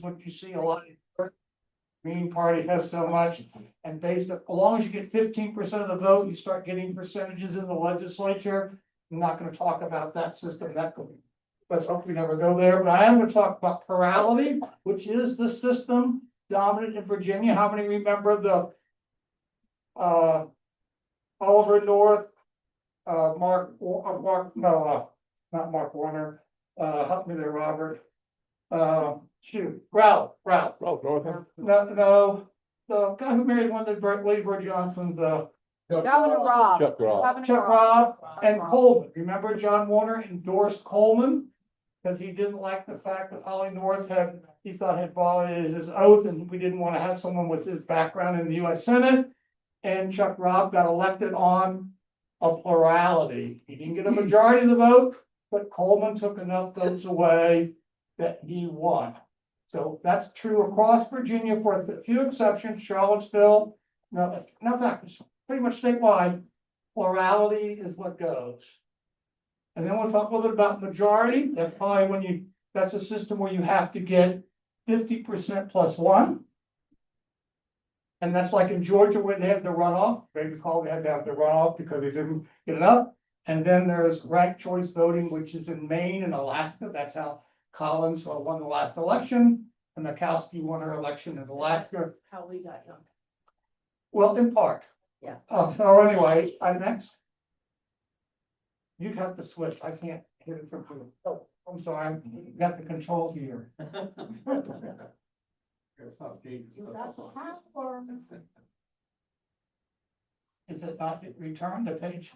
what you see a lot. Green Party has so much, and based on, as long as you get 15% of the vote, you start getting percentages in the legislature. I'm not gonna talk about that system, let's hope we never go there, but I am gonna talk about plurality, which is the system dominant in Virginia. How many remember the Oliver North, not Mark Warner, help me there, Robert. Ralph. Oh, Northam. No, the guy who married one of Lady Bird Johnson's, Governor Robb. Chuck Robb. Governor Chuck Robb and Coleman. Remember John Warner endorsed Coleman? Because he didn't like the fact that Ollie North he thought had violated his oath, and we didn't want to have someone with his background in the US Senate. And Chuck Robb got elected on a plurality. He didn't get a majority of the vote, but Coleman took enough votes away that he won. So that's true across Virginia for a few exceptions, Charlottesville, pretty much statewide, plurality is what goes. And then we'll talk a little bit about majority. That's probably that's a system where you have to get 50% plus one. And that's like in Georgia where they have the runoff. They recall they had to have the runoff because they didn't get enough. And then there's ranked choice voting, which is in Maine and Alaska. That's how Collins won the last election, and Mikowski won her election in Alaska. How we got young. Well, in part. Yeah. So anyway, next. You have to switch. I can't hit it from here. Oh, I'm sorry. I've got the controls here. Is it not returned the page?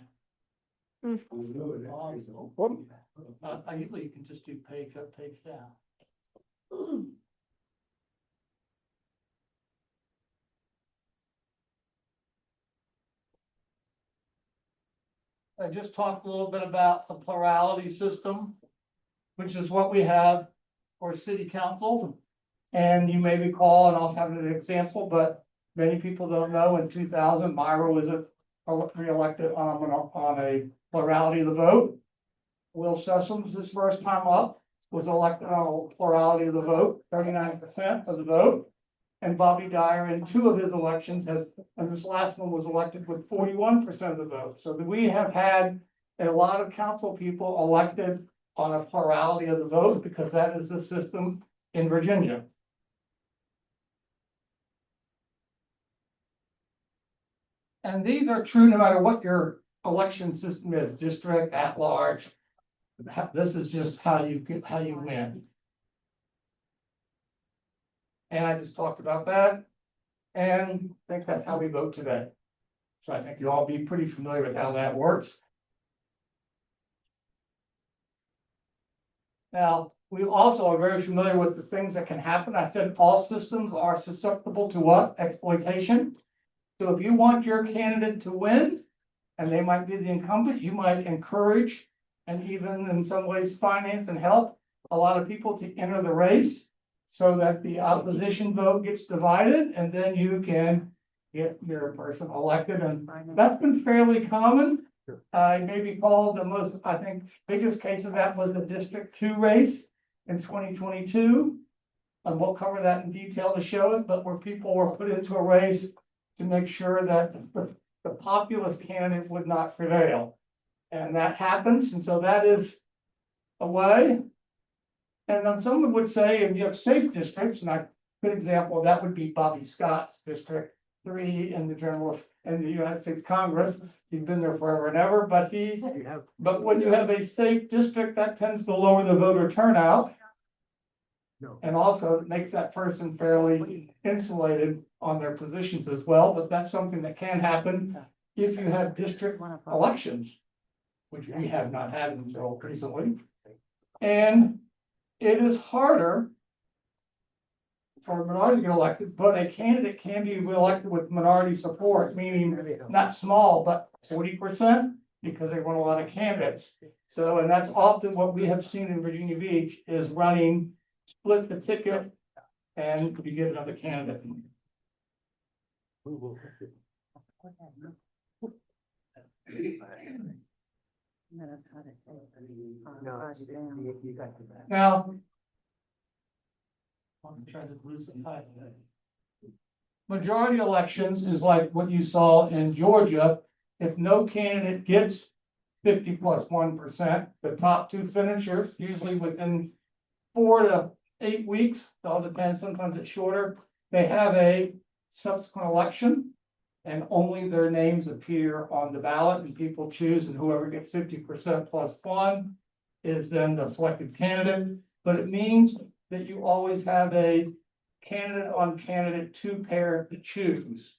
Usually you can just do page up, page down. I just talked a little bit about the plurality system, which is what we have for city council. And you may recall, and I'll have an example, but many people don't know, in 2000, Myra was re-elected on a plurality of the vote. Will Sessoms, his first time up, was elected on a plurality of the vote, 39% of the vote. And Bobby Dyer in two of his elections and this last one was elected with 41% of the vote. So we have had a lot of council people elected on a plurality of the vote because that is the system in Virginia. And these are true no matter what your election system is, district, at large. This is just how you win. And I just talked about that. And I think that's how we vote today. So I think you'll all be pretty familiar with how that works. Now, we also are very familiar with the things that can happen. I said all systems are susceptible to what? Exploitation. So if you want your candidate to win, and they might be the incumbent, you might encourage and even in some ways finance and help a lot of people to enter the race so that the opposition vote gets divided and then you can get your person elected. And that's been fairly common. I may recall the most, I think, biggest case of that was the District 2 race in 2022. And we'll cover that in detail to show it, but where people were put into a race to make sure that the populist candidate would not prevail. And that happens, and so that is a way. And then someone would say, if you have safe districts, and a good example of that would be Bobby Scott's District 3 in the United States Congress. He's been there forever and ever, but when you have a safe district, that tends to lower the voter turnout. And also makes that person fairly insulated on their positions as well, but that's something that can happen if you have district elections, which we have not had until recently. And it is harder for a minority to get elected, but a candidate can be reelected with minority support, meaning not small, but 40%, because they run a lot of candidates. So, and that's often what we have seen in Virginia Beach is running split the ticket and you get another candidate. Now, I'm trying to lose some time today. Majority elections is like what you saw in Georgia. If no candidate gets 50+1%, the top two finishers, usually within 4 to 8 weeks, it all depends, sometimes it's shorter, they have a subsequent election. And only their names appear on the ballot and people choose, and whoever gets 50%+1 is then the selected candidate. But it means that you always have a candidate on candidate two pair to choose.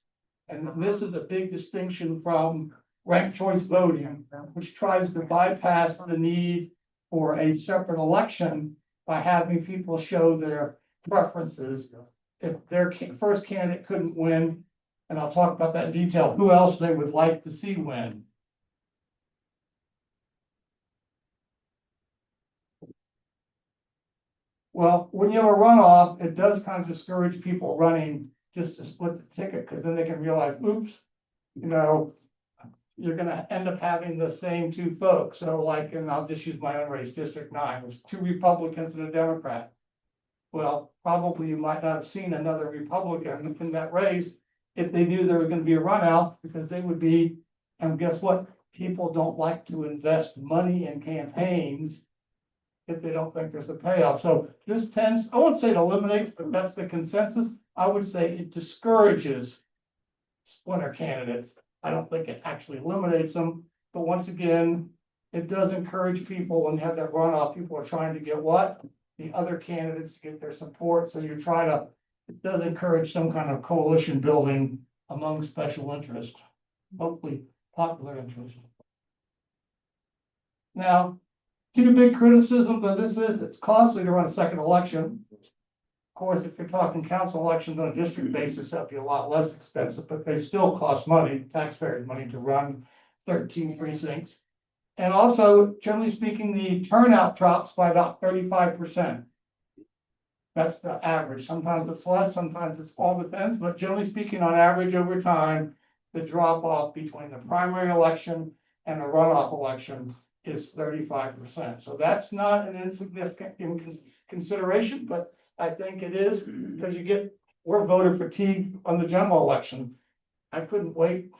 And this is a big distinction from ranked choice voting, which tries to bypass the need for a separate election by having people show their preferences. If their first candidate couldn't win, and I'll talk about that in detail, who else they would like to see win. Well, when you have a runoff, it does kind of discourage people running just to split the ticket, because then they can realize, oops, you know, you're gonna end up having the same two folks. So like, and I'll just use my own race, District 9, there's 2 Republicans and a Democrat. Well, probably you might not have seen another Republican in that race if they knew there was gonna be a runout, because they would be, and guess what? People don't like to invest money in campaigns if they don't think there's a payoff. So this tends, I won't say it eliminates, but that's the consensus. I would say it discourages splinter candidates. I don't think it actually eliminates them, but once again, it does encourage people when you have that runoff. People are trying to get what? The other candidates to get their support. So you try to, it does encourage some kind of coalition building among special interest, hopefully popular interest. Now, two big criticisms of this is it's costly to run a second election. Of course, if you're talking council elections on a district basis, that'd be a lot less expensive, but they still cost money, taxpayers' money, to run 13 precincts. And also, generally speaking, the turnout drops by about 35%. That's the average. Sometimes it's less, sometimes it's all depends, but generally speaking, on average over time, the drop off between the primary election and the runoff election is 35%. So that's not an insignificant consideration, but I think it is, because we're voter fatigue on the general election. I couldn't wait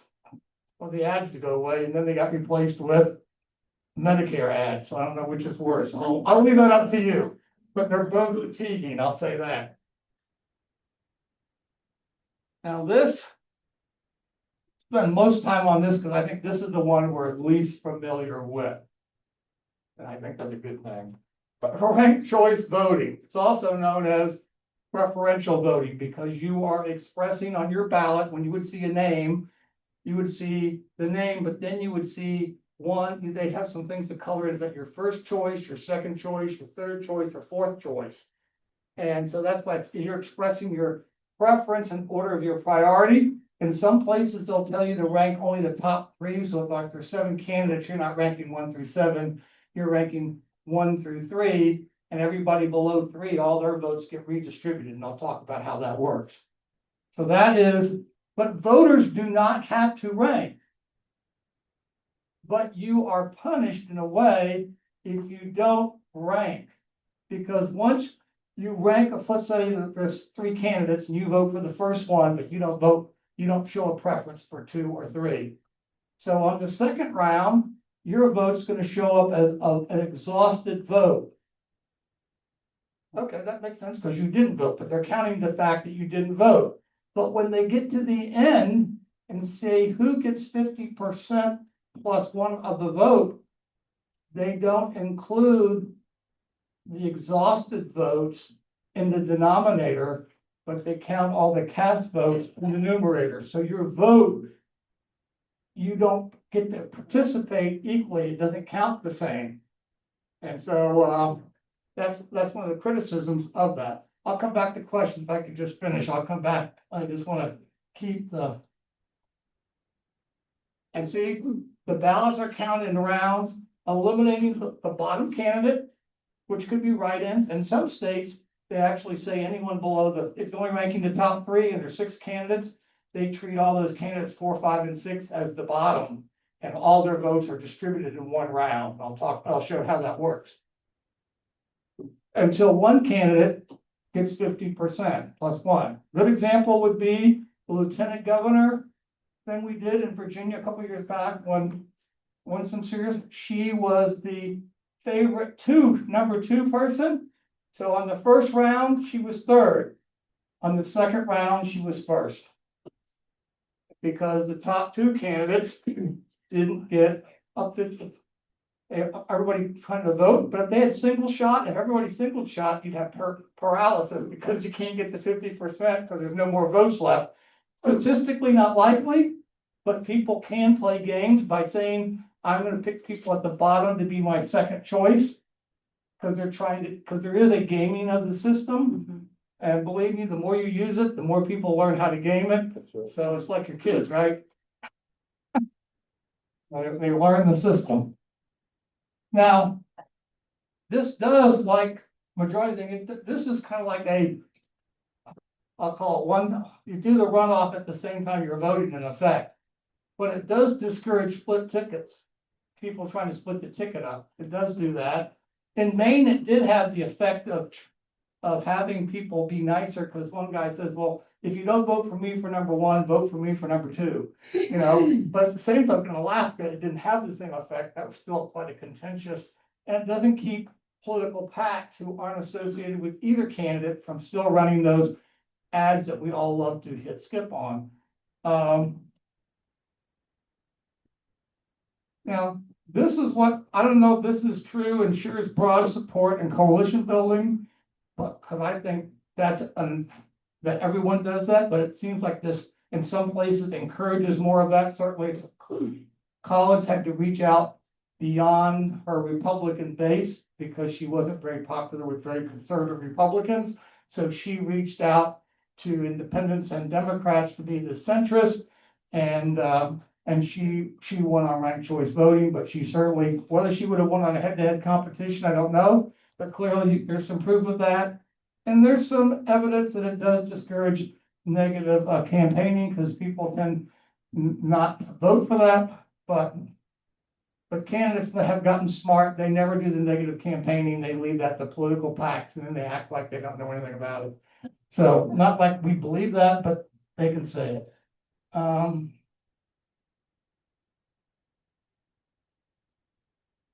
for the ads to go away, and then they got replaced with Medicare ads, so I don't know which is worse. I'll leave that up to you, but they're both fatiguing, I'll say that. Now this, spend most time on this because I think this is the one we're least familiar with. And I think that's a good thing. But ranked choice voting, it's also known as preferential voting, because you are expressing on your ballot, when you would see a name, you would see the name, but then you would see one, they have some things to color. Is that your first choice, your second choice, your third choice, or fourth choice? And so that's why you're expressing your preference in order of your priority. In some places, they'll tell you to rank only the top 3. So if like there's 7 candidates, you're not ranking 1 through 7, you're ranking 1 through 3, and everybody below 3, all their votes get redistributed. And I'll talk about how that works. So that is, but voters do not have to rank. But you are punished in a way if you don't rank. Because once you rank, let's say that there's 3 candidates and you vote for the first one, but you don't vote, you don't show a preference for 2 or 3. So on the second round, your vote's going to show up as an exhausted vote. Okay, that makes sense because you didn't vote, but they're counting the fact that you didn't vote. But when they get to the end and say who gets 50% plus 1 of the vote, they don't include the exhausted votes in the denominator, but they count all the cast votes in the numerator. So your vote, you don't get to participate equally. It doesn't count the same. And so that's one of the criticisms of that. I'll come back to questions if I could just finish. I'll come back. I just want to keep the, and see, the ballots are counted in rounds, eliminating the bottom candidate, which could be write-ins. In some states, they actually say anyone below if they're only ranking the top 3 and there's 6 candidates, they treat all those candidates 4, 5, and 6 as the bottom, and all their votes are distributed in one round. I'll show how that works. Until one candidate gets 50% plus one. Good example would be the lieutenant governor thing we did in Virginia a couple years back when Winston Sears, she was the favorite number two person. So on the first round, she was third. On the second round, she was first. Because the top two candidates didn't get up to everybody trying to vote, but if they had single shot, if everybody single shot, you'd have paralysis because you can't get the 50% because there's no more votes left. Statistically not likely, but people can play games by saying, I'm gonna pick people at the bottom to be my second choice. Because there is a gaming of the system. And believe me, the more you use it, the more people learn how to game it. So it's like your kids, right? They learn the system. Now, this does, like majority of things, this is kind of like I'll call it you do the runoff at the same time you're voting in effect. But it does discourage split tickets. People trying to split the ticket up. It does do that. In Maine, it did have the effect of having people be nicer, because one guy says, well, if you don't vote for me for number one, vote for me for number two. You know, but at the same time, in Alaska, it didn't have the same effect. That was still quite a contentious, and it doesn't keep political PACs who aren't associated with either candidate from still running those ads that we all love to hit skip on. Now, this is what, I don't know if this is true, ensures broad support and coalition building, but because I think that's that everyone does that, but it seems like this in some places encourages more of that. Certainly, Collins had to reach out beyond her Republican base because she wasn't very popular with very conservative Republicans. So she reached out to independents and Democrats to be the centrist, and she won on ranked choice voting, but she certainly, whether she would have won on a head-to-head competition, I don't know, but clearly there's some proof of that. And there's some evidence that it does discourage negative campaigning because people tend not to vote for that, but candidates that have gotten smart, they never do the negative campaigning. They leave that to political PACs and then they act like they don't know anything about it. So not like we believe that, but they can say it.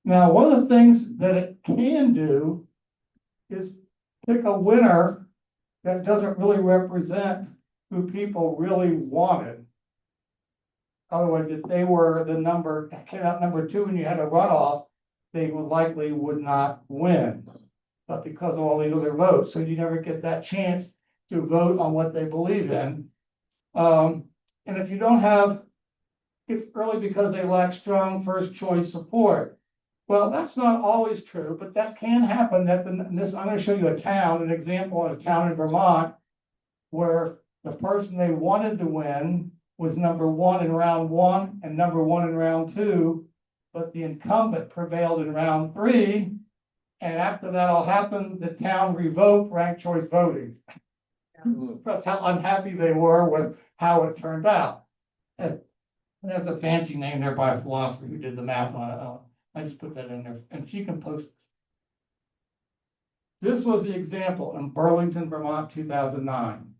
Now, one of the things that it can do is pick a winner that doesn't really represent who people really wanted. Otherwise, if they were came out number two and you had a runoff, they would not win. But because of all these other votes, so you never get that chance to vote on what they believe in. And if you don't have, it's early because they lack strong first choice support. Well, that's not always true, but that can happen. I'm going to show you an example of a town in Vermont where the person they wanted to win was number one in round one and number one in round two, but the incumbent prevailed in round three. And after that all happened, the town revoked ranked choice voting. That's how unhappy they were with how it turned out. And there's a fancy name there by a philosopher who did the math on it. I just put that in there, and she can post it. This was the example in Burlington, Vermont, 2009.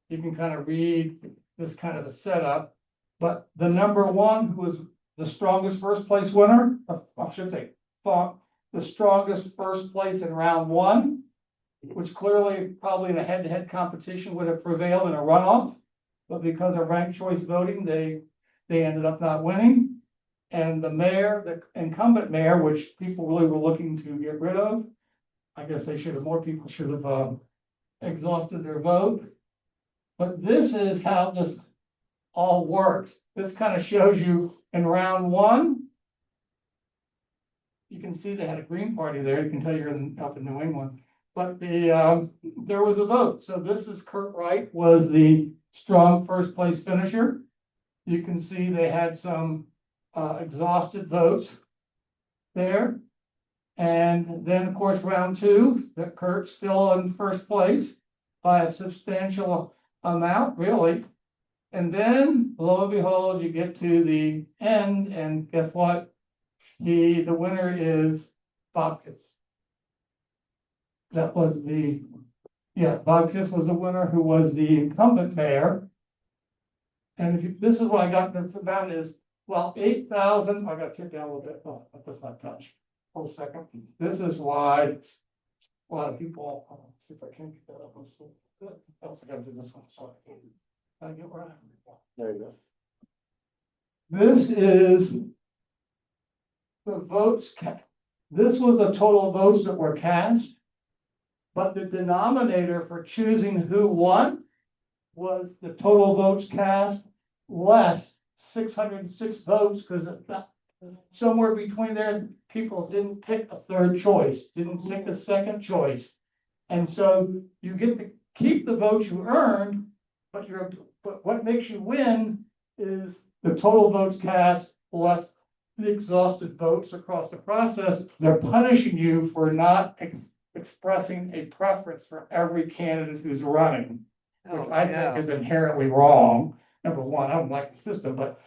You can kind of read this kind of a setup, but the number one, who was the strongest first place winner, I should say, the strongest first place in round one, which clearly probably in a head-to-head competition would have prevailed in a runoff, but because of ranked choice voting, they ended up not winning. And the mayor, the incumbent mayor, which people really were looking to get rid of, I guess more people should have exhausted their vote. But this is how this all works. This kind of shows you in round one, you can see they had a Green Party there. You can tell you're up in New England, but there was a vote. So this is Kurt Wright was the strong first place finisher. You can see they had some exhausted votes there. And then of course, round two, that Kurt's still in first place by a substantial amount, really. And then lo and behold, you get to the end and guess what? The winner is Bobkis. That was the Yeah, Bob Kiss was the winner, who was the incumbent mayor. And if you, this is what I got, that's about is, well, 8,000, I got to take down a little bit, oh, that's not touch. Hold a second, this is why a lot of people, see if I can get that up. Oh, I gotta do this one, sorry. I get where I am. There you go. This is the votes, this was the total votes that were cast. But the denominator for choosing who won was the total votes cast less 606 votes, because somewhere between there, people didn't pick a third choice, didn't pick a second choice. And so you get to keep the votes you earned, but what makes you win is the total votes cast less the exhausted votes across the process. They're punishing you for not expressing a preference for every candidate who's running, which I think is inherently wrong. Number one, I don't like the system, but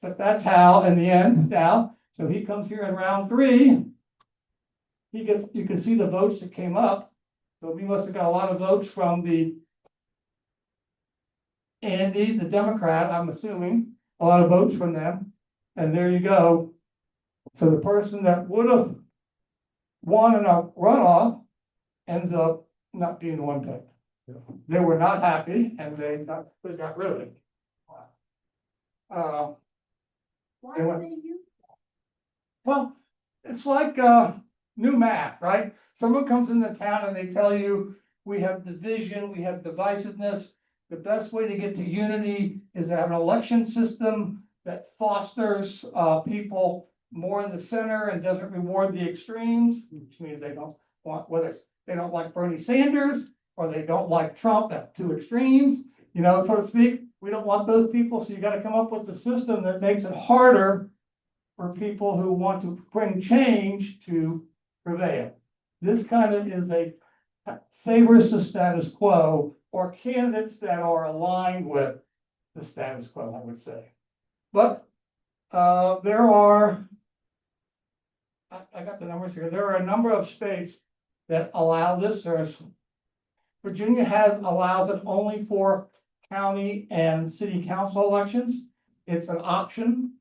that's how in the end now. So he comes here in round 3. He gets, you can see the votes that came up. So we must have got a lot of votes from Andy, the Democrat, I'm assuming, a lot of votes from them. And there you go. So the person that would have won in a runoff ends up not being the one picked. They were not happy and they got rid of it. Why They do went- they use Well, it's like new math, right? Someone comes into town and they tell you, we have division, we have divisiveness. The best way to get to unity is to have an election system that fosters people more in the center and doesn't reward the extremes, which means they don't want, whether it's, they don't like Bernie Sanders or they don't like Trump, that's 2 extremes, you know, so to speak. We don't want those people, so you got to come up with a system that makes it harder for people who want to bring change to prevail. This kind of is a favors the status quo or candidates that are aligned with the status quo, I would say. But there are, I got the numbers here. There are a number of states that allow this. There's Virginia allows it only for county and city council elections. It's an option.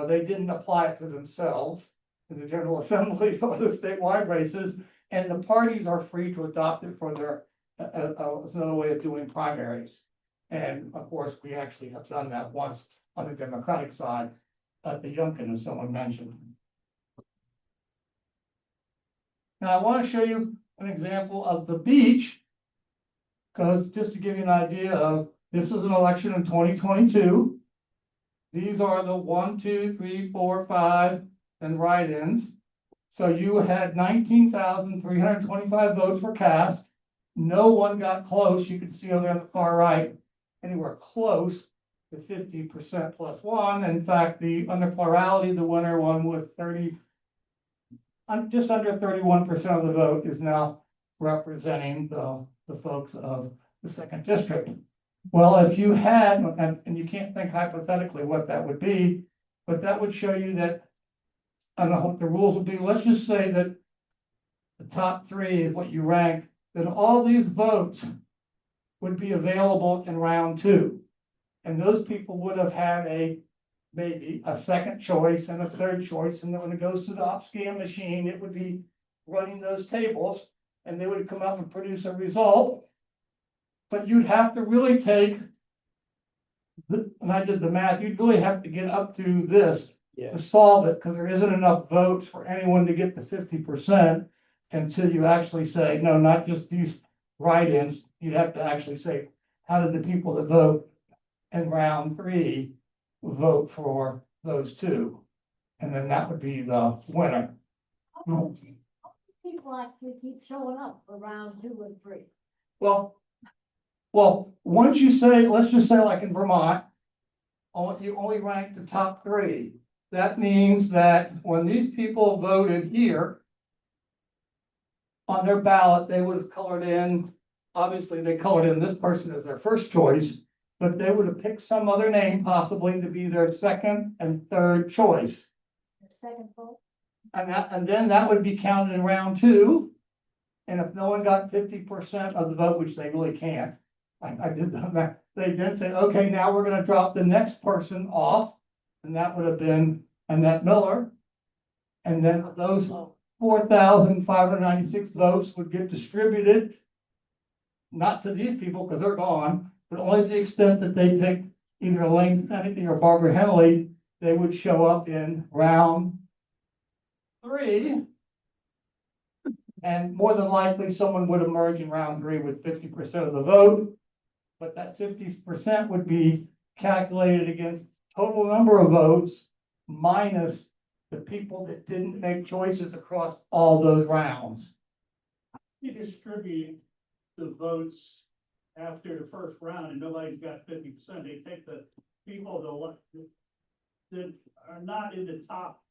They didn't apply it to themselves in the General Assembly or the statewide races, and the parties are free to adopt it for their, it's another way of doing primaries. And of course, we actually have done that once on the Democratic side at the Yunkin, as someone mentioned. Now, I want to show you an example of the beach, because just to give you an idea of, this is an election in 2022. These are the 1, 2, 3, 4, 5, and write-ins. So you had 19,325 votes were cast. No one got close. You can see over on the far right, anywhere close to 50% plus 1. In fact, under plurality, the winner won with just under 31% of the vote is now representing the folks of the 2nd district. Well, if you had, and you can't think hypothetically what that would be, but that would show you that, I don't know what the rules would be. Let's just say that the top 3 is what you ranked, that all these votes would be available in round 2. And those people would have had maybe a second choice and a third choice. And then when it goes to the op-scan machine, it would be running those tables and they would come up and produce a result. But you'd have to really take, and I did the math, you'd really have to get up to this to solve it, because there isn't enough votes for anyone to get the 50% until you actually say, no, not just these write-ins. You'd have to actually say, how did the people that vote in round 3 vote for those 2? And then that would be the winner. How many people actually keep showing up for round 2 and 3? Well, once you say, let's just say like in Vermont, you only rank the top 3. That means that when these people voted here on their ballot, they would have colored in, obviously they colored in this person as their first choice, but they would have picked some other name possibly to be their second and third choice. Your second vote? And then that would be counted in round 2. And if no one got 50% of the vote, which they really can't, I did that, they then say, okay, now we're gonna drop the next person off. And that would have been Annette Miller. And then those 4,596 votes would get distributed. Not to these people, because they're gone, but only to the extent that they picked either Elaine Fennicky or Barbara Henley, they would show up in round 3. And more than likely, someone would emerge in round 3 with 50% of the vote. But that 50% would be calculated against total number of votes minus the people that didn't make choices across all those rounds. You distribute the votes after the first round and nobody's got 50%. They take the people that are not in the top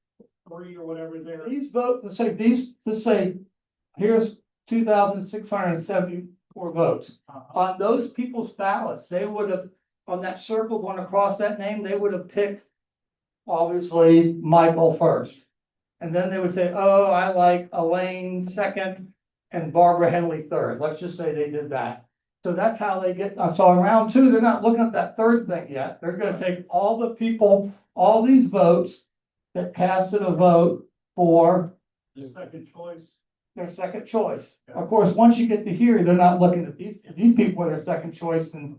3 or whatever they're. These votes, let's say, here's 2,674 votes. On those people's ballots, they would have, on that circle going across that name, they would have picked, obviously, Michael first. And then they would say, oh, I like Elaine second and Barbara Henley third. Let's just say they did that. So that's how they get, so in round 2, they're not looking at that third thing yet. They're gonna take all the people, all these votes that casted a vote for The second choice. their second choice. Of course, once you get to here, they're not looking at these people are their second choice and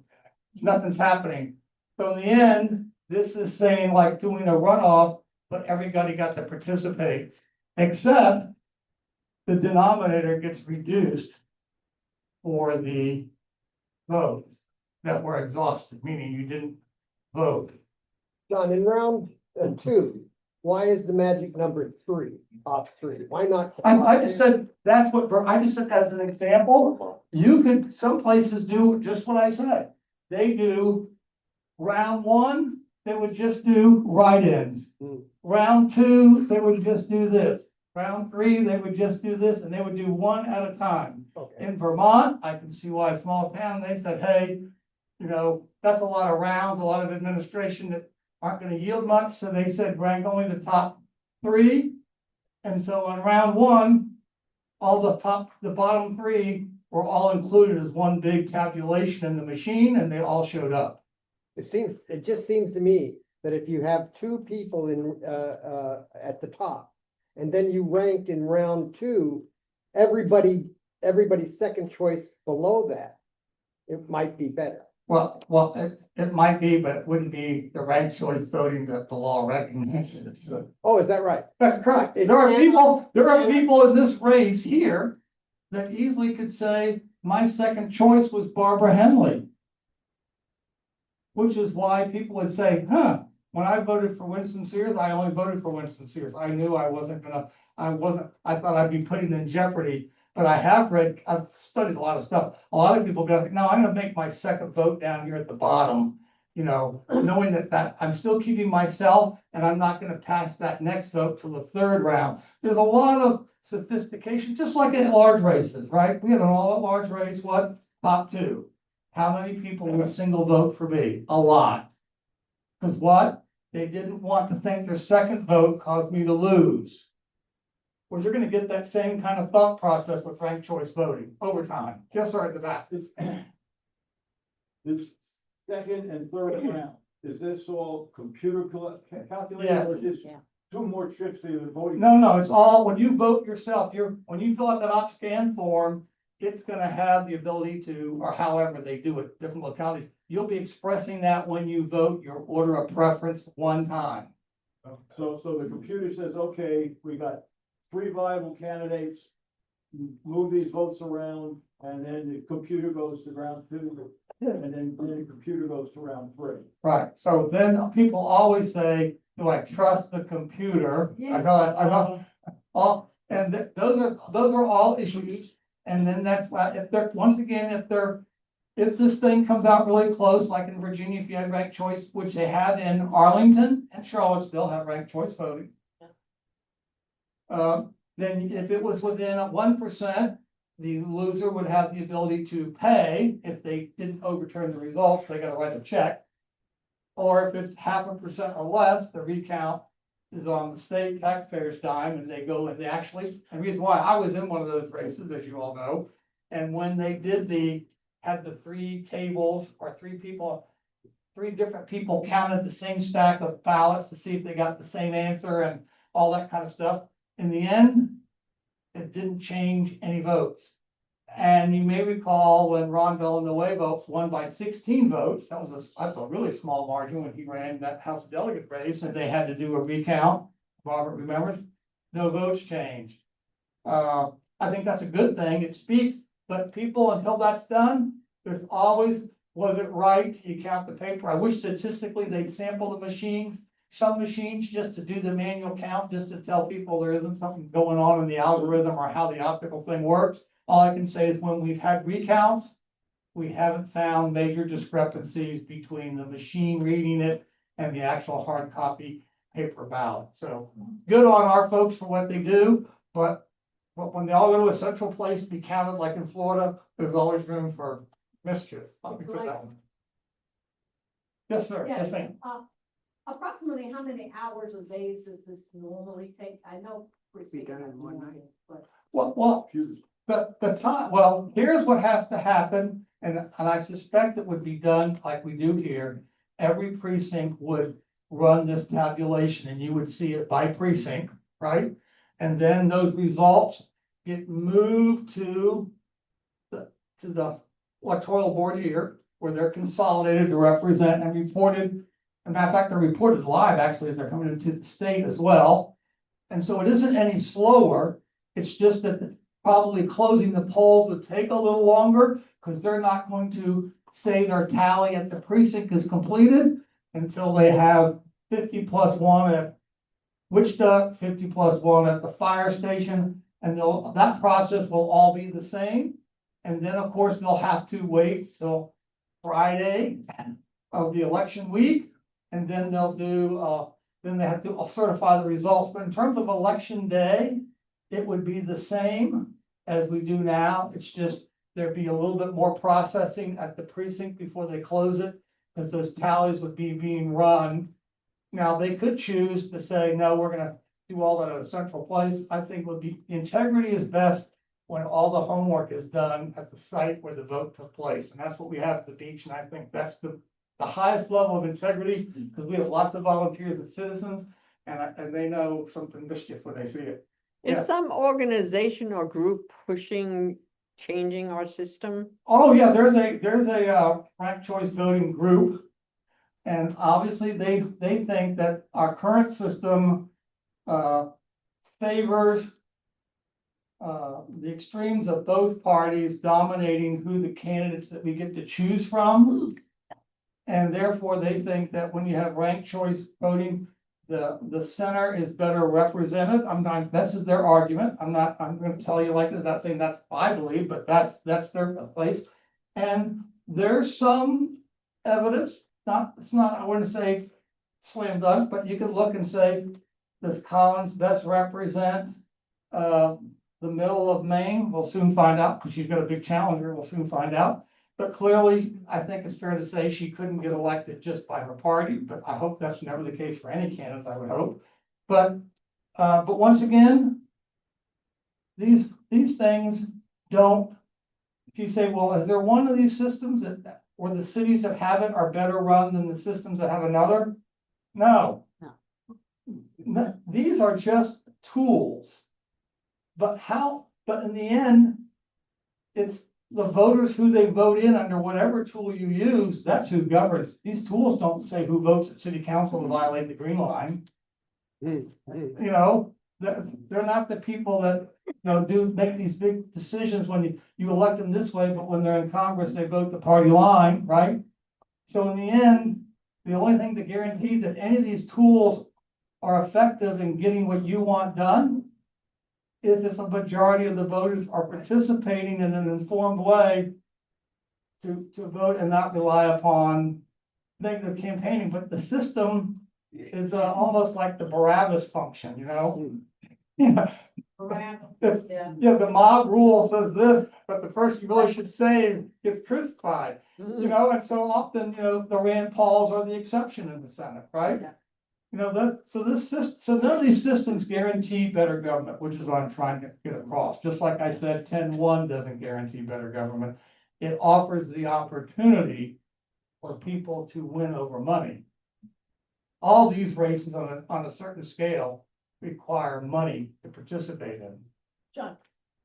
nothing's happening. So in the end, this is saying like doing a runoff, but everybody got to participate, except the denominator gets reduced for the votes that were exhausted, meaning you didn't vote. John, in round 2, why is the magic number 3, top 3? Why not? I just said, that's what, I just said as an example, you could, some places do just what I said. They do round 1, they would just do write-ins. Round 2, they would just do this. Round 3, they would just do this, and they would do one at a time. Okay. In Vermont, I can see why a small town, they said, hey, you know, that's a lot of rounds, a lot of administration that aren't gonna yield much, so they said rank only the top 3. And so on round 1, all the bottom 3 were all included as one big tabulation in the machine, and they all showed up. It just seems to me that if you have 2 people in, at the top, and then you ranked in round 2, everybody's second choice below that, it might be better. Well, it might be, but it wouldn't be the ranked choice voting that the law recognizes. So Oh, is that right? that's correct. There are people in this race here that easily could say, my second choice was Barbara Henley. Which is why people would say, when I voted for Winston Sears, I only voted for Winston Sears. I knew I thought I'd be putting in jeopardy. But I've studied a lot of stuff. A lot of people go, no, I'm gonna make my second vote down here at the bottom. You know, knowing that I'm still keeping myself and I'm not gonna pass that next vote to the 3rd round. There's a lot of sophistication, just like in large races, right? We have an all-at-large race, what? Top 2. How many people would single vote for me? A lot. Because what? They didn't want to think their second vote caused me to lose. Well, you're gonna get that same kind of thought process with ranked choice voting over time. Yes, sir, at the back. This second and third round, is this all computer calculated? Yes. Or is this Yeah. 2 more trips to the voting? No, it's all, when you vote yourself, when you fill out that op scan form, it's gonna have the ability to, or however they do it, different localities, you'll be expressing that when you vote your order of preference one time. So the computer says, okay, we got 3 viable candidates, move these votes around, and then the computer goes to round 2, and then the computer goes to round 3. Right, so then people always say, do I trust the computer? I know, all, and those are all issues. And then that's why, if this thing comes out really close, like in Virginia, if you had ranked choice, which they have in Arlington and Charlottesville have ranked choice voting. Then if it was within 1%, the loser would have the ability to pay if they didn't overturn the results, they gotta write a check. Or if it's 0.5% or less, the recount, is on the state taxpayers' dime, and they go and they actually, and the reason why I was in one of those races, as you all know. And when they had the three tables or three different people counted the same stack of ballots to see if they got the same answer and all that kind of stuff. In the end, it didn't change any votes. And you may recall when Ron Villanueva won by 16 votes, that's a really small margin when he ran that House delegate race, and they had to do a recount. Robert remembers, no votes changed. I think that's a good thing. It speaks, but people, until that's done, there's always, was it right? You count the paper. I wish statistically they'd sample the machines, some machines just to do the manual count, just to tell people there isn't something going on in the algorithm or how the optical thing works. All I can say is when we've had recounts, we haven't found major discrepancies between the machine reading it and the actual hard copy paper ballot. So good on our folks for what they do, but when they all go to a central place to be counted like in Florida, there's always room for mischief. Let me put that one. Yes, sir. Yes, ma'am. Approximately how many hours or days does this normally take? I know. Be done in one night. But Well, the time, well, here's what has to happen, and I suspect it would be done like we do here. Every precinct would run this tabulation and you would see it by precinct, right? And then those results get moved to the electoral board here, where they're consolidated to represent and reported. As a matter of fact, they're reported live actually as they're coming into the state as well. And so it isn't any slower. It's just that probably closing the polls would take a little longer because they're not going to say their tally at the precinct is completed until they have 50+1 at Witch Duck, 50+1 at the fire station, and that process will all be the same. And then, of course, they'll have to wait till Friday of the election week, and then they'll do, then they have to certify the results. But in terms of election day, it would be the same as we do now. It's just there'd be a little bit more processing at the precinct before they close it, because those tallies would be being run. Now, they could choose to say, no, we're gonna do all that at a central place. I think would be, integrity is best when all the homework is done at the site where the vote took place. And that's what we have at the beach. And I think that's the highest level of integrity, because we have lots of volunteers and citizens, and they know something mischief when they see it. Is Yes. some organization or group pushing, changing our system? Oh, yeah, there's a ranked choice voting group. And obviously, they think that our current system favors the extremes of both parties dominating who the candidates that we get to choose from. And therefore, they think that when you have ranked choice voting, the center is better represented. This is their argument. I'm gonna tell you like, not saying that's I believe, but that's their place. And there's some evidence, it's not, I wouldn't say slam dunk, but you could look and say, does Collins best represent the middle of Maine? We'll soon find out, because she's got a big challenger. We'll soon find out. But clearly, I think it's fair to say she couldn't get elected just by her party, but I hope that's never the case for any candidate, I would hope. But once again, these things don't, if you say, well, is there one of these systems that where the cities that have it are better run than the systems that have another? No. These are just tools. But in the end, it's the voters who they vote in under whatever tool you use, that's who governs. These tools don't say who votes at city council to violate the green line. You know, they're not the people that, make these big decisions when you elect them this way, but when they're in Congress, they vote the party line, right? So in the end, the only thing that guarantees that any of these tools are effective in getting what you want done is if a majority of the voters are participating in an informed way to vote and not rely upon negative campaigning. But the system is almost like the Barabbas function, Yeah, the mob rule says this, but the person you really should save gets crucified. And so often, the Rand Pauls are the exception in the Senate, right? You know, so none of these systems guarantee better government, which is what I'm trying to get across. Just like I said, 10-1 doesn't guarantee better government. It offers the opportunity for people to win over money. All these races on a certain scale require money to participate in. John,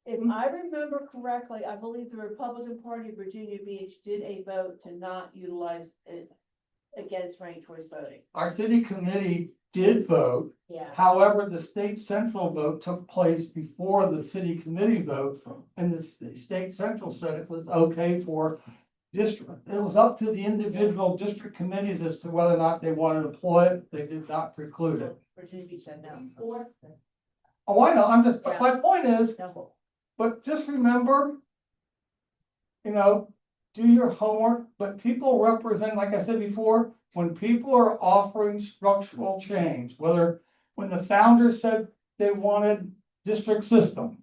if I remember correctly, I believe the Republican Party of Virginia Beach did a vote to not utilize it against ranked choice voting. Our city committee did vote. Yeah. However, the state central vote took place before the city committee vote, and the state central said it was okay for district. It was up to the individual district committees as to whether or not they wanted to employ it. They did not preclude it. Virginia Beach said no. Oh, I know, Yeah. my point is, No. but just remember, you know, do your homework, but people represent, like I said before, when people are offering structural change, when the founders said they wanted district system.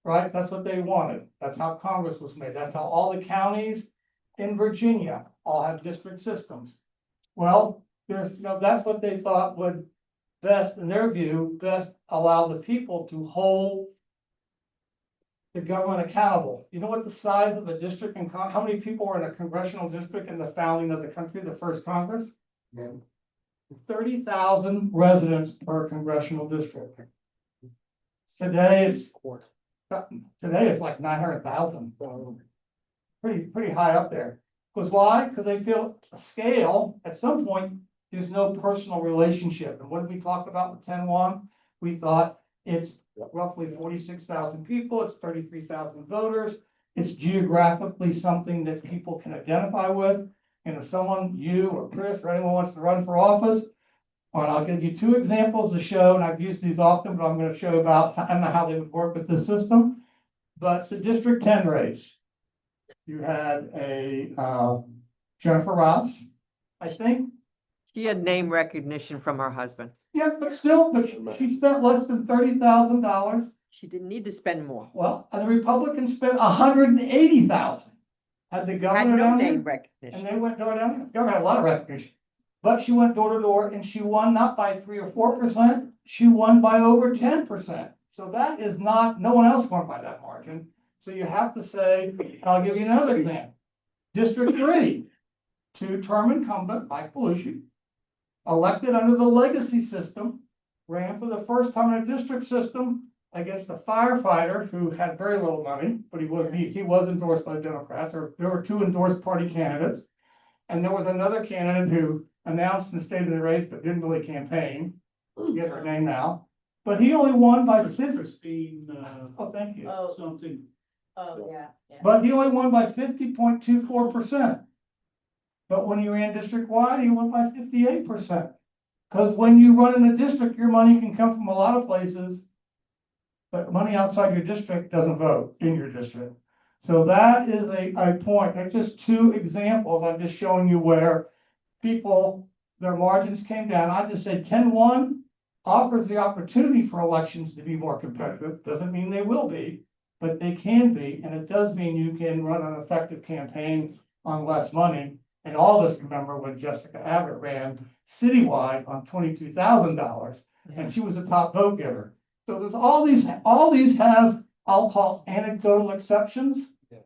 Right, that's what they wanted, that's how Congress was made, that's how all the counties in Virginia all have district systems. Well, that's what they thought would best, in their view, best allow the people to hold the government accountable. You know what the size of a district and how many people were in a congressional district in the founding of the country, the first Congress? 30,000 residents per congressional district. Today it's like 900,000. Pretty high up there. Because why? Because they feel a scale, at some point, there's no personal relationship. And what did we talk about with 10-1? We thought it's roughly 46,000 people, it's 33,000 voters. It's geographically something that people can identify with. And if someone, you or Chris or anyone wants to run for office, all right, I'll give you two examples to show, and I've used these often, but I'm going to show about, I don't know how they would work with this system. But the District 10 race, you had a Jennifer Rouse, I think. She had name recognition from her husband. Yeah, but still, she spent less than $30,000. She didn't need to spend more. Well, and the Republicans spent $180,000. Had the Had governor no down there, name and recognition. they went door down there. The governor had a lot of recognition. But she went door to door and she won not by 3 or 4%, she won by over 10%. So that is not, no one else won by that margin. So you have to say, I'll give you another example. District 3, two-term incumbent, Mike Belushi, elected under the legacy system, ran for the first time in a district system against a firefighter who had very little money, but he was endorsed by the Democrats, or there were two endorsed party candidates. And there was another candidate who announced and stayed in the race, but didn't really campaign. Get her name now. But he only won by 50. Christine, Oh, thank you. Oh, something. yeah. But he only won by 50.24%. But when he ran district-wide, he won by 58%. Because when you run in a district, your money can come from a lot of places, but money outside your district doesn't vote in your district. So that is a point. That's just two examples. I'm just showing you where people, their margins came down. I just said 10-1 offers the opportunity for elections to be more competitive. Doesn't mean they will be, but they can be. And it does mean you can run an effective campaign on less money. And all of us remember when Jessica Abbott ran citywide on $22,000 and she was a top vote getter. So there's all these have, I'll call anecdotal exceptions. Yeah.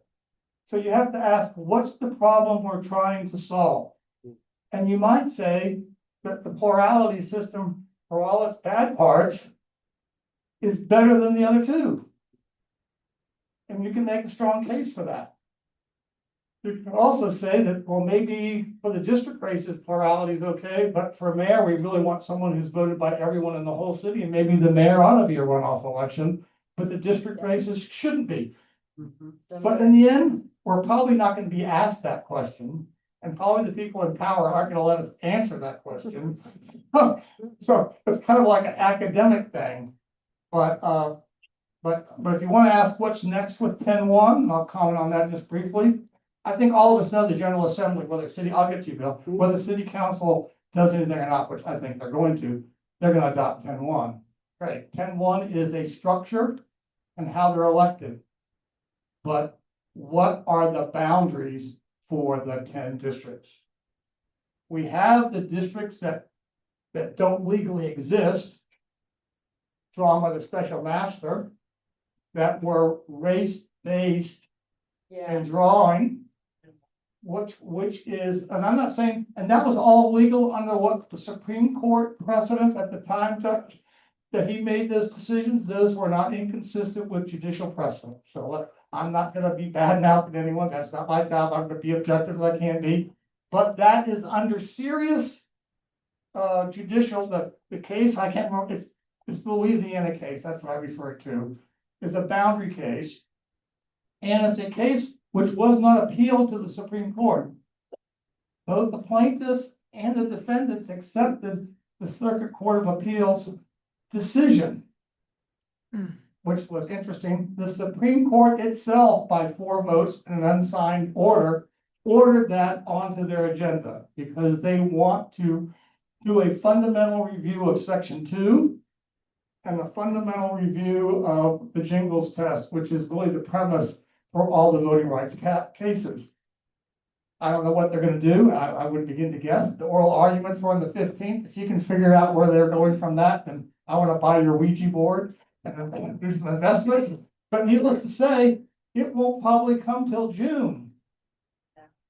So you have to ask, what's the problem we're trying to solve? And you might say that the plurality system, for all its bad parts, is better than the other two. And you can make a strong case for that. You can also say that, well, maybe for the district races, plurality is okay, but for mayor, we really want someone who's voted by everyone in the whole city, and maybe the mayor ought to be a runoff election, but the district races shouldn't be. But in the end, we're probably not going to be asked that question, and probably the people in power aren't going to let us answer that question. So it's kind of like an academic thing. But if you want to ask what's next with 10-1, I'll comment on that just briefly. I think all of us know the General Assembly, whether city, I'll get to you, Bill, whether city council does anything or not, which I think they're going to adopt 10-1. Right, 10-1 is a structure and how they're elected. But what are the boundaries for the 10 districts? We have the districts that that don't legally exist, drawn by the special master, that were race-based Yeah, and drawing, which is, and I'm not saying, and that was all legal under what the Supreme Court precedent at the time, Judge, that he made those decisions, those were not inconsistent with judicial precedent. So I'm not gonna be bad mouthing anyone, that's not my job, I'm gonna be objective as I can be. But that is under serious judicial, the case, I can't remember, it's the Louisiana case, that's what I refer to, is a boundary case. And it's a case which was not appealed to the Supreme Court. Both the plaintiffs and the defendants accepted the Circuit Court of Appeals decision. Which was interesting. The Supreme Court itself, by 4 votes and an unsigned order, ordered that onto their agenda because they want to do a fundamental review of Section 2 and a fundamental review of the Jingles test, which is really the premise for all the voting rights cases. I don't know what they're gonna do. I would begin to guess. The oral arguments were on the 15th. If you can figure out where they're going from that, then I wanna buy your Ouija board and then do some investments. But needless to say, it won't probably come till June.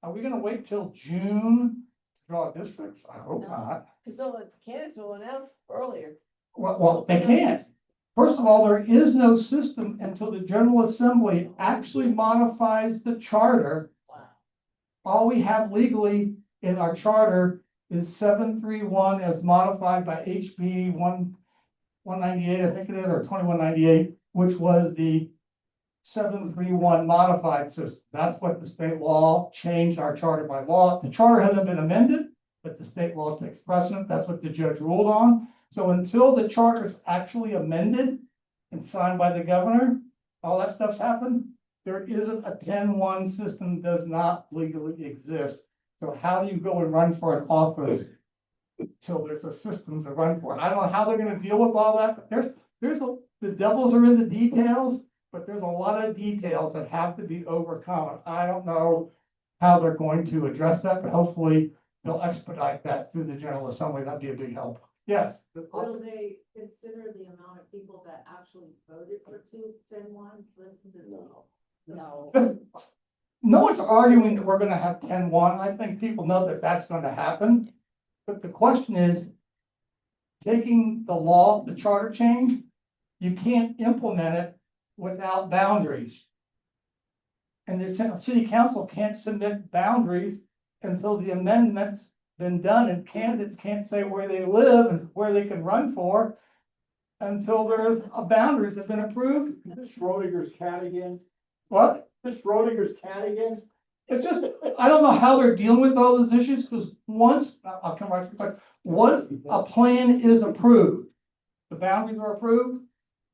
Are we gonna wait till June to draw districts? I hope No. not. because some of the candidates will announce earlier. Well, they can't. First of all, there is no system until the General Assembly actually modifies the charter. Wow. All we have legally in our charter is 731 as modified by HB 198, I think it is, or 2198, which was the 731 modified system. That's what the state law changed our charter by law. The charter hasn't been amended, but the state law takes precedent. That's what the judge ruled on. So until the charter is actually amended and signed by the governor, all that stuff's happened. There isn't a 10-1 system, does not legally exist. So how do you go and run for an office until there's a system to run for? I don't know how they're gonna deal with all that, but the devils are in the details, but there's a lot of details that have to be overcome. I don't know how they're going to address that, but hopefully they'll expedite that through the General Assembly. That'd be a big help. Yes. Will they consider the amount of people that actually voted for 2-10-1? No. No one's arguing that we're gonna have 10-1. I think people know that that's gonna happen. But the question is, taking the law, the charter change, you can't implement it without boundaries. And the city council can't submit boundaries until the amendment's been done, and candidates can't say where they live and where they can run for until there's a boundaries have been approved. Is this Schrodinger's cat again? What? This Schrodinger's cat again? It's just, I don't know how they're dealing with all those issues, because once, I'll come right to the once a plan is approved, the boundaries are approved,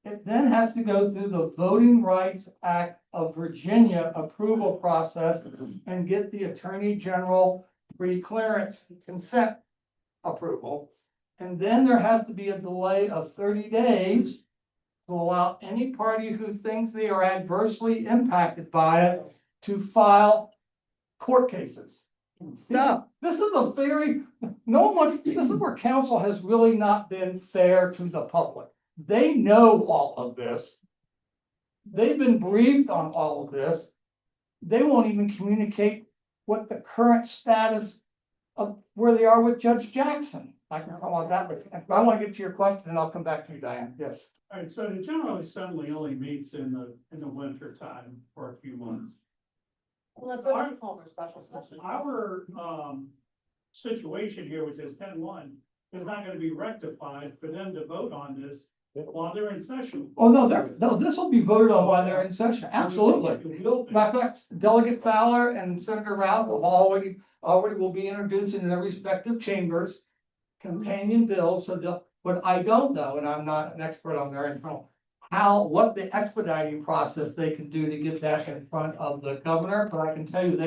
it then has to go through the Voting Rights Act of Virginia approval process and get the Attorney General pre-clearance consent approval. And then there has to be a delay of 30 days to allow any party who thinks they are adversely impacted by it to file court cases. Stop. This is a very, no one wants, this is where council has really not been fair to the public. They know all of this. They've been briefed on all of this. They won't even communicate what the current status of where they are with Judge Jackson. I can come on that, but I want to get to your question and I'll come back to you, Diane. Yes. All right, so the General Assembly only meets in the winter time for a few months. Unless they want to call for a special session. Our, situation here with this 10-1 is not gonna be rectified for them to vote on this while they're in session. Oh, no, this will be voted on while they're in session. Absolutely. It will be. Matter of fact, Delegate Fowler and Senator Rouse have already will be introducing in their respective chambers companion bills. So what I don't know, and I'm not an expert on their internal, what the expediting process they can do to get that in front of the governor, but I can tell you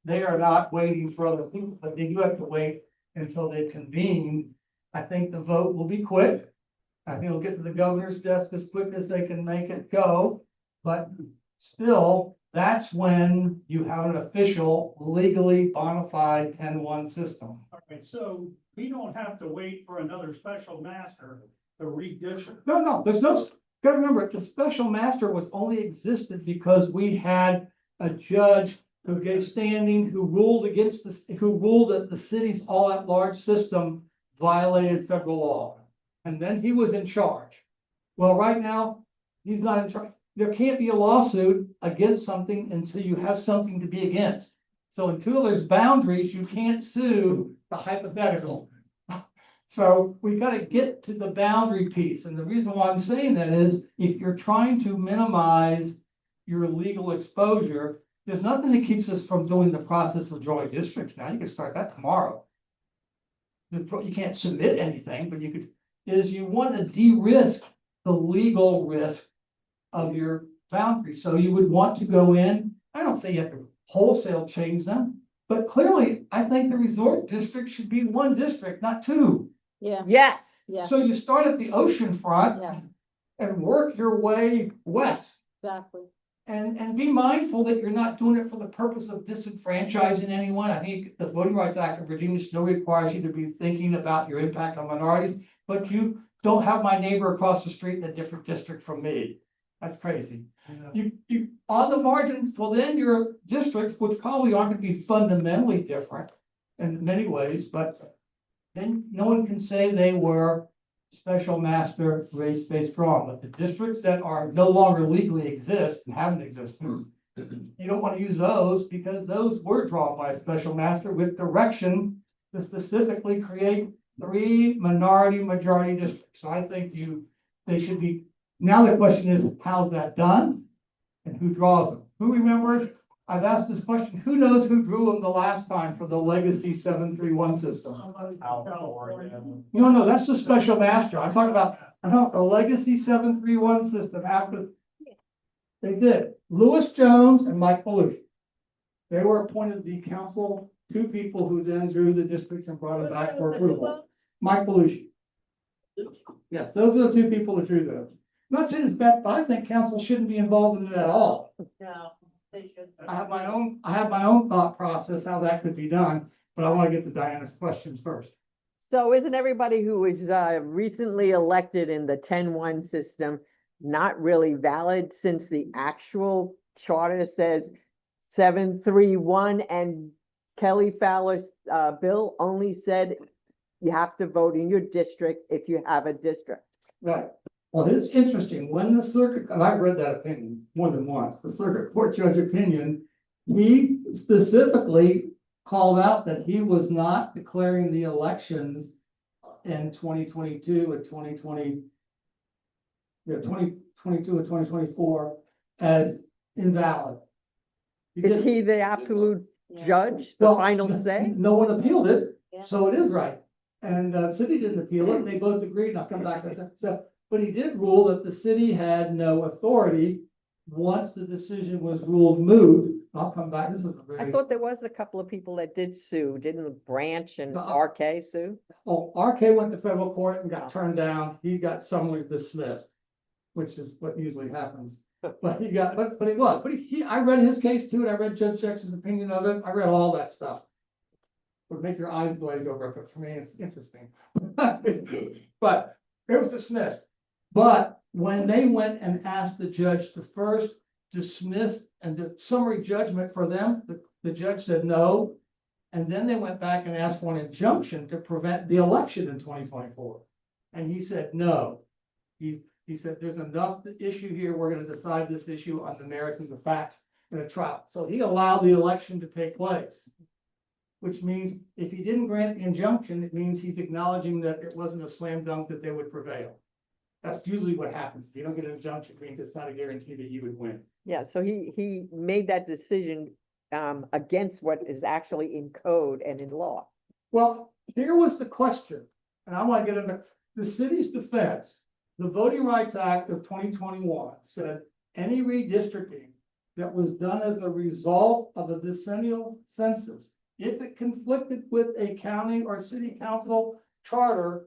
they are not waiting for other people, but they do have to wait until they've convened. I think the vote will be quick. I think it'll get to the governor's desk as quick as they can make it go, but still, that's when you have an official, legally bona fide 10-1 system. Right, so we don't have to wait for another special master to redistrict. No, there's no, gotta remember, the special master was only existed because we had a judge who gave standing, who ruled against this, who ruled that the city's all-at-large system violated federal law. And then he was in charge. Well, right now, he's not in charge. There can't be a lawsuit against something until you have something to be against. So until there's boundaries, you can't sue the hypothetical. So we gotta get to the boundary piece, and the reason why I'm saying that is, if you're trying to minimize your legal exposure, there's nothing that keeps us from doing the process of drawing districts now, you can start that tomorrow. You can't submit anything, but you could, is you want to de-risk the legal risk of your boundary, so you would want to go in, I don't say you have to wholesale change them, but clearly, I think the resort district should be one district, not two. Yeah, Yes. yeah, So you start at the ocean front yeah, and work your way west. exactly. And be mindful that you're not doing it for the purpose of disenfranchising anyone. I think the Voting Rights Act of Virginia still requires you to be thinking about your impact on minorities, but you don't have my neighbor across the street in a different district from me. That's crazy. You, on the margins, well, then your districts, which probably aren't gonna be fundamentally different in many ways, but then no one can say they were special master race-based drawn, but the districts that are no longer legally exist and haven't existed, you don't want to use those because those were drawn by a special master with direction to specifically create 3 majority districts. So I think they should be, now the question is, how's that done? And who draws them? Who remembers? I've asked this question, who knows who drew them the last time for the legacy 731 system? No, that's the special master. I'm talking about the legacy 731 system after. They did. Lewis Jones and Mike Belushi. They were appointed the council, 2 people who then drew the districts and brought them back for approval. Mike Belushi. Yes, those are the 2 people that drew those. I'm not saying it's bad, but I think council shouldn't be involved in it at all. No, they should. I have my own thought process how that could be done, but I want to get to Diana's questions first. So isn't everybody who was recently elected in the 10-1 system not really valid, since the actual charter says 731, and Kelly Fowler's bill only said you have to vote in your district if you have a district? Right. Well, it's interesting, when the circuit, and I've read that opinion more than once, the circuit court judge opinion, he specifically called out that he was not declaring the elections in 2022 and 2022 and 2024 as invalid. Is he the absolute Yeah. judge, the Well, final say? No one appealed it, Yeah. so it is right. And city didn't appeal it, they both agreed, and I'll come back to that. So, but he did rule that the city had no authority once the decision was ruled moot. I'll come back, this is a I very, thought there was a couple of people that did sue, didn't Branch and No, RK sue? RK went to federal court and got turned down, he got summarily dismissed, which is what usually happens. But he got, but it was, but I read his case too, and I read Judge Jackson's opinion of it, I read all that stuff. Would make your eyes glaze over, but for me, it's interesting. But it was dismissed. But when they went and asked the judge to first dismiss and the summary judgment for them, the judge said no. And then they went back and asked for an injunction to prevent the election in 2024. And he said no. He said, there's enough issue here, we're gonna decide this issue on the merits and the facts in a trial. So he allowed the election to take place. Which means if he didn't grant the injunction, it means he's acknowledging that it wasn't a slam dunk that they would prevail. That's usually what happens. If you don't get an injunction, it means it's not a guarantee that you would win. Yeah, so he made that decision against what is actually in code and in law. Well, here was the question, and I want to get into the city's defense. The Voting Rights Act of 2021 said any redistricting that was done as a result of a decennial census, if it conflicted with a county or city council charter,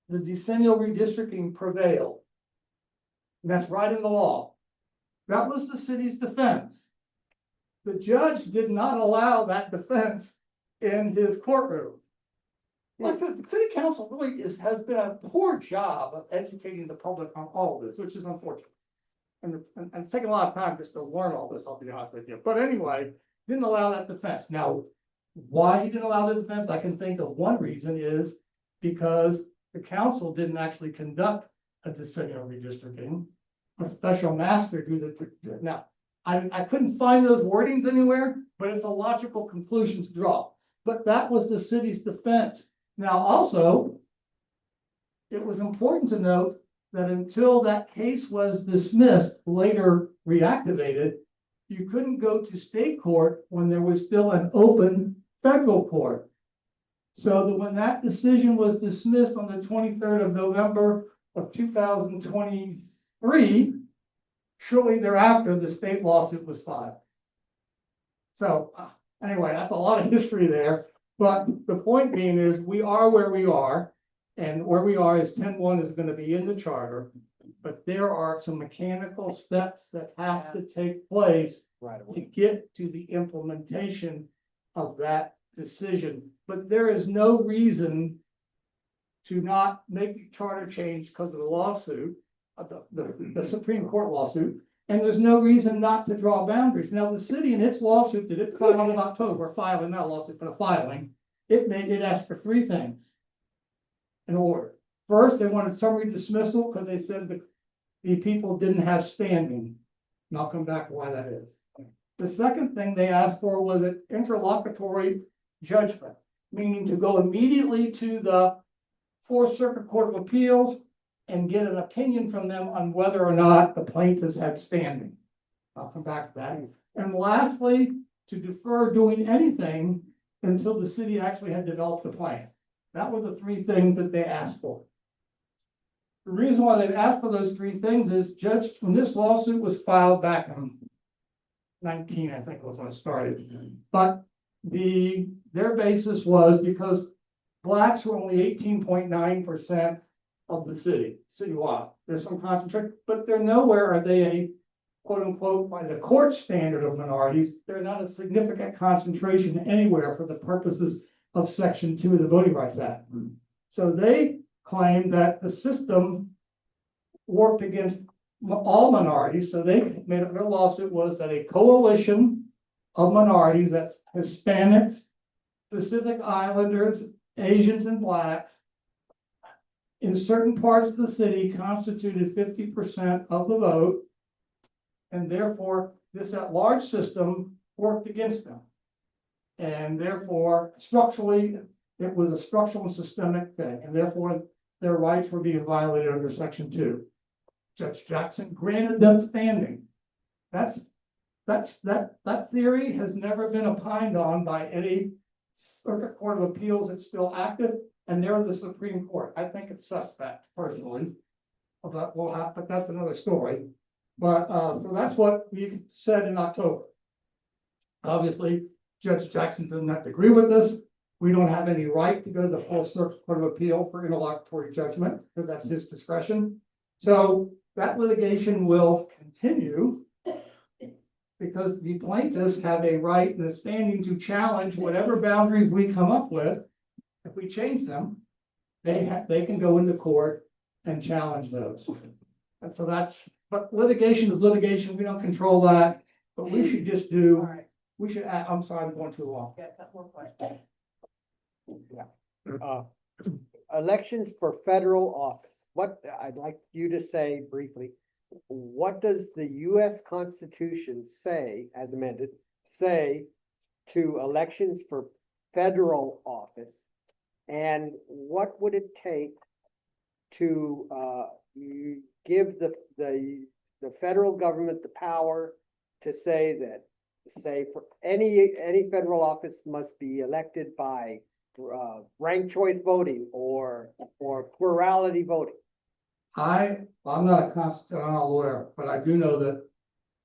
the decennial redistricting prevailed. And that's right in the law. That was the city's defense. The judge did not allow that defense in his courtroom. Like, the city council really has been a poor job of educating the public on all of this, which is unfortunate. And it's taken a lot of time just to learn all this, I'll be honest with you. But anyway, didn't allow that defense. Now, why he didn't allow the defense, I can think of one reason is because the council didn't actually conduct a decision on redistricting. A special master do the, now, I couldn't find those wordings anywhere, but it's a logical conclusion to draw. But that was the city's defense. Now, also, it was important to note that until that case was dismissed, later reactivated, you couldn't go to state court when there was still an open federal court. So that when that decision was dismissed on the 23rd of November of 2023, shortly thereafter, the state lawsuit was filed. So anyway, that's a lot of history there. But the point being is we are where we are, and where we are is 10-1 is going to be in the charter. But there are some mechanical steps that have to take place Right to away. get to the implementation of that decision. But there is no reason to not make the charter change because of the lawsuit, the Supreme Court lawsuit. And there's no reason not to draw boundaries. Now, the city in its lawsuit that it filed in October, filing, not a lawsuit, but a filing, it asked for three things in order. First, they wanted summary dismissal because they said the people didn't have standing. And I'll come back to why that is. The second thing they asked for was an interlocutory judgment, meaning to go immediately to the Fourth Circuit Court of Appeals and get an opinion from them on whether or not the plaintiffs had standing. I'll come back to that. And lastly, to defer doing anything until the city actually had developed a plan. That were the three things that they asked for. The reason why they've asked for those three things is when this lawsuit was filed back in 19, I think was when it started. But their basis was because blacks were only 18.9% of the citywide. There's some concentration, but they're nowhere are they a quote unquote by the court standard of minorities. They're not a significant concentration anywhere for the purposes of Section 2 of the Voting Rights Act. So they claim that the system worked against all minorities. So they made their lawsuit was that a coalition of minorities, that's Hispanics, Pacific Islanders, Asians, and blacks, in certain parts of the city constituted 50% of the vote. And therefore, this at-large system worked against them. And therefore, structurally, it was a structural and systemic thing. And therefore, their rights were being violated under Section 2. Judge Jackson granted them standing. That theory has never been opined on by any Circuit Court of Appeals that's still active, and they're the Supreme Court. I think it's suspect, personally. But that's another story. But so that's what we said in October. Obviously, Judge Jackson doesn't have to agree with this. We don't have any right to go to the full Circuit Court of Appeal for interlocutory judgment, because that's his discretion. So that litigation will continue because the plaintiffs have a right and a standing to challenge whatever boundaries we come up with. If we change them, they can go into court and challenge those. And so but litigation is litigation. We don't control that, but we should just do, All right, we should, I'm sorry, I'm going too long. got a couple more questions. Elections for federal office. What, I'd like you to say briefly, what does the US Constitution say, as amended, say to elections for federal office? And what would it take to give the federal government the power to say that, say, for any federal office must be elected by ranked choice voting or plurality voting? I'm not a constitutional lawyer, but I do know that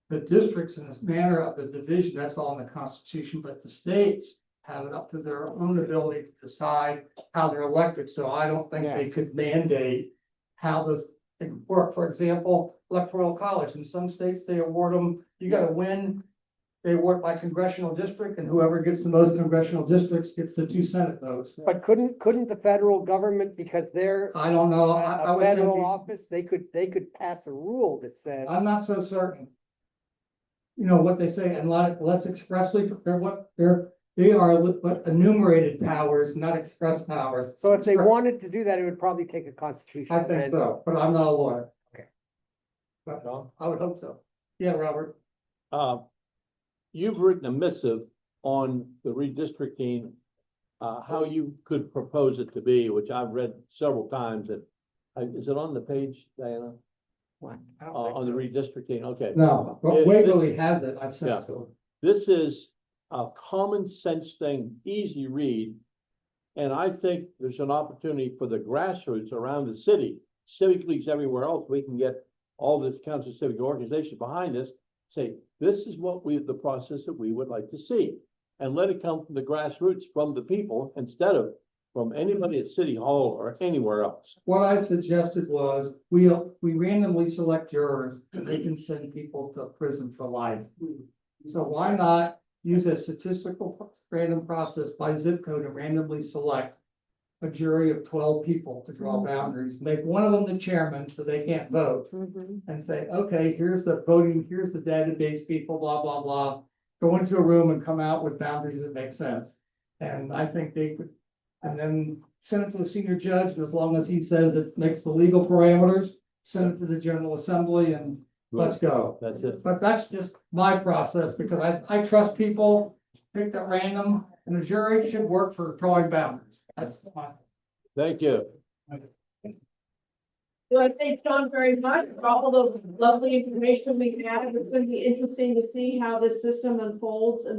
the districts in this manner of the division, that's all in the Constitution, but the states have it up to their own ability to decide how they're elected. So I don't think they could mandate how this work. For example, electoral college, in some states, they award them, you gotta win. they work by congressional district, and whoever gets the most congressional districts gets the 2 Senate votes. But couldn't the federal government, because they're I don't know, I a would think, federal office, they could pass a rule that says, I'm not so certain. You know, what they say, and less expressly, they are but enumerated powers, not express powers. so if they wanted to do that, it would probably take a constitutional I think amendment. so, but I'm not a lawyer. Okay. But I would hope so. Yeah, Robert. You've written a missive on the redistricting, how you could propose it to be, which I've read several times, and is it on the page, Diana? What? On the redistricting, okay. No, but Waverly has it, I've sent Yeah. it to him. This is a common sense thing, easy read. And I think there's an opportunity for the grassroots around the city, civic leagues everywhere else, we can get all this council civic organization behind this, say, this is what the process that we would like to see. And let it come from the grassroots, from the people, instead of from anybody at City Hall or anywhere else. What I suggested was, we randomly select jurors, and they can send people to prison for life. So why not use a statistical random process by zip code to randomly select a jury of 12 people to draw boundaries, make one of them the chairman so they can't vote, and say, okay, here's the voting, here's the database people, blah, blah, blah. Go into a room and come out with boundaries that make sense. And I think they could, and then send it to the senior judge, and as long as he says it makes the legal parameters, send it to the General Assembly and let's go. That's it. But that's just my process, because I trust people, picked at random, and the jury should work for drawing boundaries. That's fine. Thank you. Well, I thank John very much for all the lovely information we have. It's gonna be interesting to see how this system unfolds in